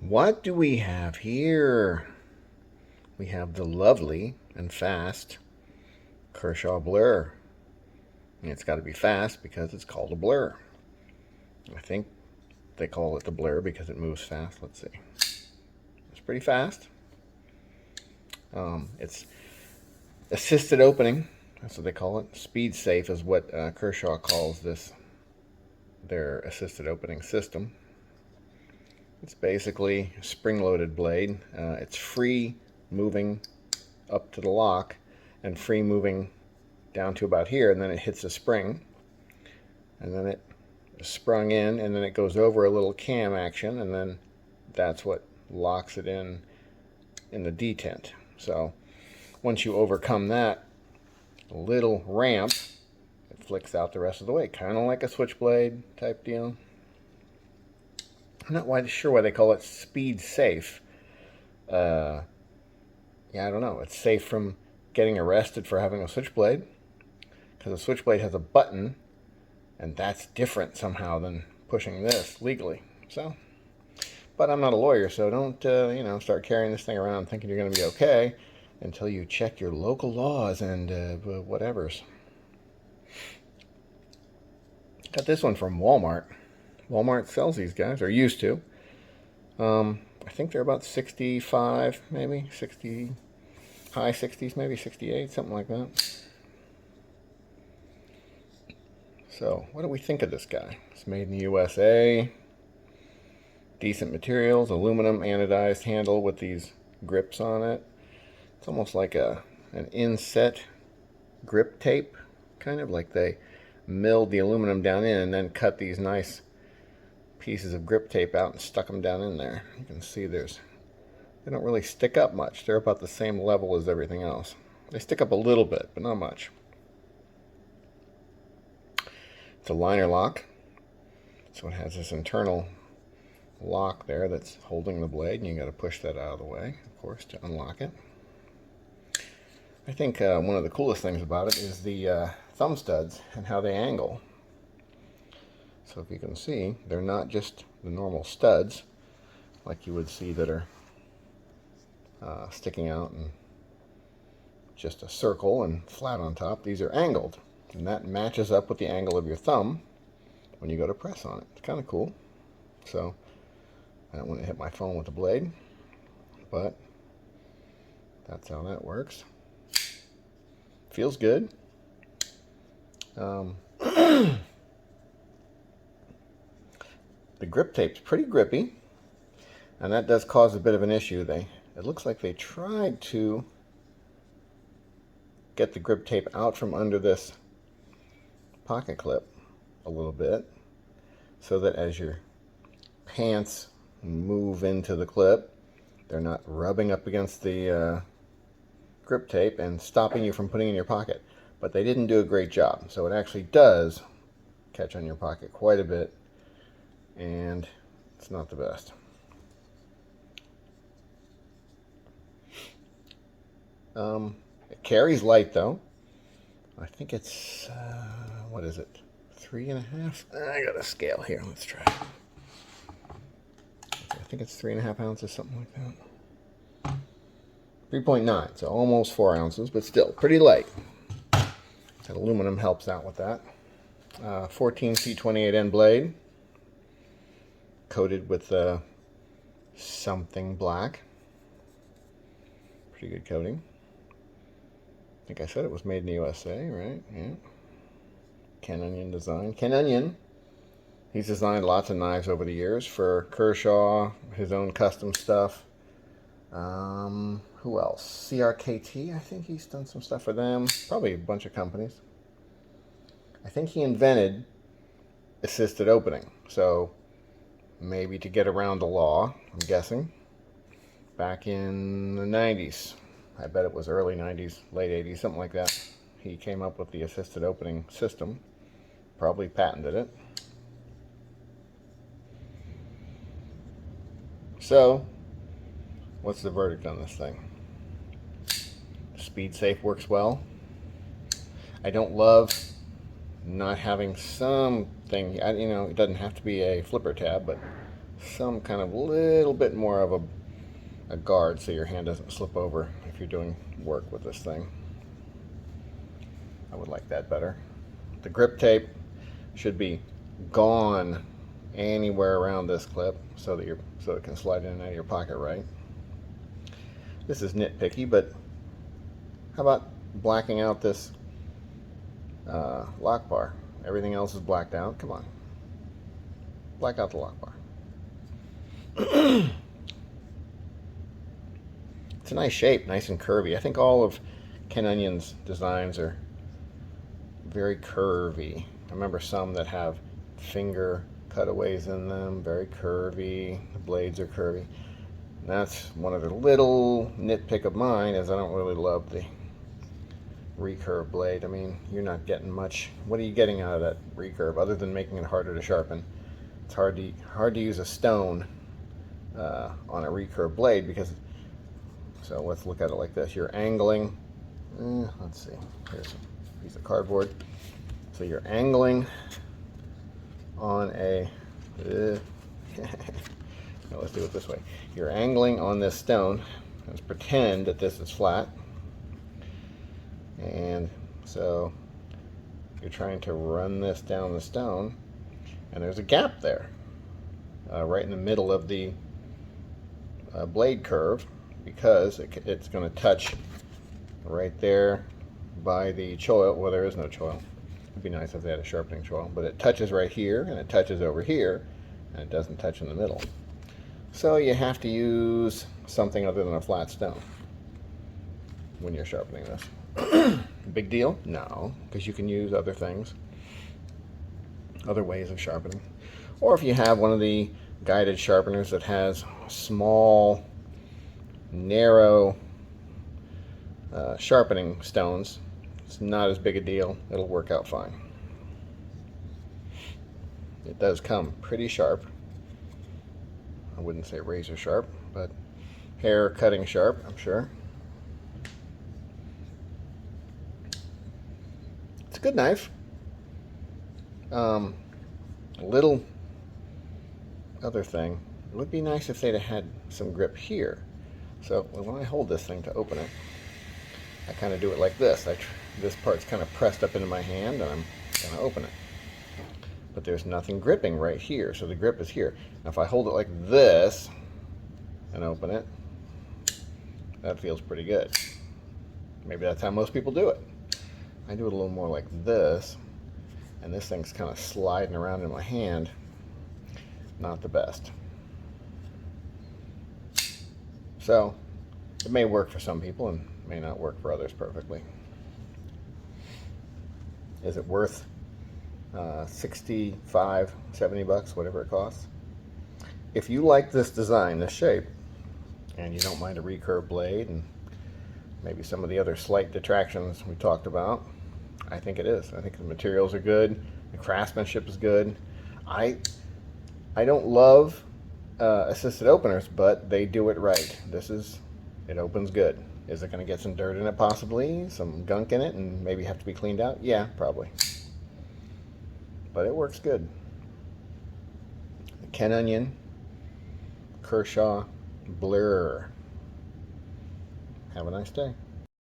What do we have here? We have the lovely and fast Kershaw Blur. And it's got to be fast because it's called a blur. I think they call it the blur because it moves fast. Let's see. It's pretty fast. It's assisted opening. That's what they call it. Speed safe is what Kershaw calls this, their assisted opening system. It's basically a spring-loaded blade. It's free moving up to the lock and free moving down to about here, and then it hits a spring, and then it is sprung in, and then it goes over a little cam action, and then that's what locks it in the detent. So once you overcome that little ramp, it flicks out the rest of the way, kind of like a switchblade type deal. I'm not sure why they call it speed safe. Yeah, I don't know. It's safe from getting arrested for having a switchblade, because a switchblade has a button, and that's different somehow than pushing this legally. So, but I'm not a lawyer, so don't start carrying this thing around thinking you're going to be okay until you check your local laws and whatevers. Got this one from Walmart. Walmart sells these guys, or used to. I think they're about 65, maybe 60, high 60s, maybe 68, something like that. So, what do we think of this guy? It's made in the USA. Decent materials, aluminum anodized handle with these grips on it. It's almost like an inset grip tape, kind of like they milled the aluminum down in and then cut these nice pieces of grip tape out and stuck them down in there. You can see they don't really stick up much. They're about the same level as everything else. They stick up a little bit, but not much. It's a liner lock, so it has this internal lock there that's holding the blade, and you got to push that out of the way, of course, to unlock it. I think one of the coolest things about it is the thumb studs and how they angle. So if you can see, they're not just the normal studs like you would see that are sticking out and just a circle and flat on top. These are angled, and that matches up with the angle of your thumb when you go to press on it. It's kind of cool. So I don't want to hit my phone with the blade, but that's how that works. Feels good. The grip tape's pretty grippy, and that does cause a bit of an issue. It looks like they tried to get the grip tape out from under this pocket clip a little bit, so that as your pants move into the clip, they're not rubbing up against the grip tape and stopping you from putting it in your pocket. But they didn't do a great job, so it actually does catch on your pocket quite a bit, and it's not the best. It carries light though. I think it's what is it, 3.5? I got a scale here, let's try. I think it's 3.5 ounces, something like that. 3.9, so almost 4 ounces, but still pretty light. That aluminum helps out with that. 14C28N blade, coated with something black. Pretty good coating. I think I said it was made in the USA, right? Yeah. Ken Onion design. Ken Onion, he's designed lots of knives over the years for Kershaw, his own custom stuff. Who else? CRKT, I think he's done some stuff for them. Probably a bunch of companies. I think he invented assisted opening, so maybe to get around the law, I'm guessing, back in the 90s. I bet it was early 90s, late 80s, something like that. He came up with the assisted opening system, probably patented it. So, what's the verdict on this thing? Speed safe works well. I don't love not having something, it doesn't have to be a flipper tab, but some kind of little bit more of a guard so your hand doesn't slip over if you're doing work with this thing. I would like that better. The grip tape should be gone anywhere around this clip so that it can slide in and out of your pocket right. This is nitpicky, but how about blacking out this lock bar? Everything else is blacked out. Come on, black out the lock bar. It's a nice shape, nice and curvy. I think all of Ken Onion's designs are very curvy. I remember some that have finger cutaways in them, very curvy. The blades are curvy. And that's one of the little nitpick of mine, is I don't really love the recurve blade. I mean, you're not getting much. What are you getting out of that recurve other than making it harder to sharpen? It's hard to use a stone on a recurve blade because. So let's look at it like this. You're angling. Let's see. Here's a piece of cardboard. So you're angling on a. No, let's do it this way. You're angling on this stone. Let's pretend that this is flat. And so you're trying to run this down the stone, and there's a gap there, right in the middle of the blade curve, because it's going to touch right there by the choil. Well, there is no choil. It'd be nice if they had a sharpening choil, but it touches right here, and it touches over here, and it doesn't touch in the middle. So you have to use something other than a flat stone when you're sharpening this. Big deal? No, because you can use other things, other ways of sharpening. Or if you have one of the guided sharpeners that has small, narrow sharpening stones, it's not as big a deal. It'll work out fine. It does come pretty sharp. I wouldn't say razor sharp, but hair cutting sharp, I'm sure. It's a good knife. A little other thing, it would be nice if they'd have had some grip here. So when I hold this thing to open it, I kind of do it like this. This part's kind of pressed up into my hand, and I'm going to open it. But there's nothing gripping right here, so the grip is here. Now if I hold it like this and open it, that feels pretty good. Maybe that's how most people do it. I do it a little more like this, and this thing's kind of sliding around in my hand. Not the best. So it may work for some people and may not work for others perfectly. Is it worth 65, 70 bucks, whatever it costs? If you like this design, this shape, and you don't mind a recurve blade and maybe some of the other slight detractions we talked about, I think it is. I think the materials are good. The craftsmanship is good. I don't love assisted openers, but they do it right. It opens good. Is it going to get some dirt in it possibly? Some gunk in it and maybe have to be cleaned out? Yeah, probably. But it works good. The Ken Onion Kershaw Blur. Have a nice day.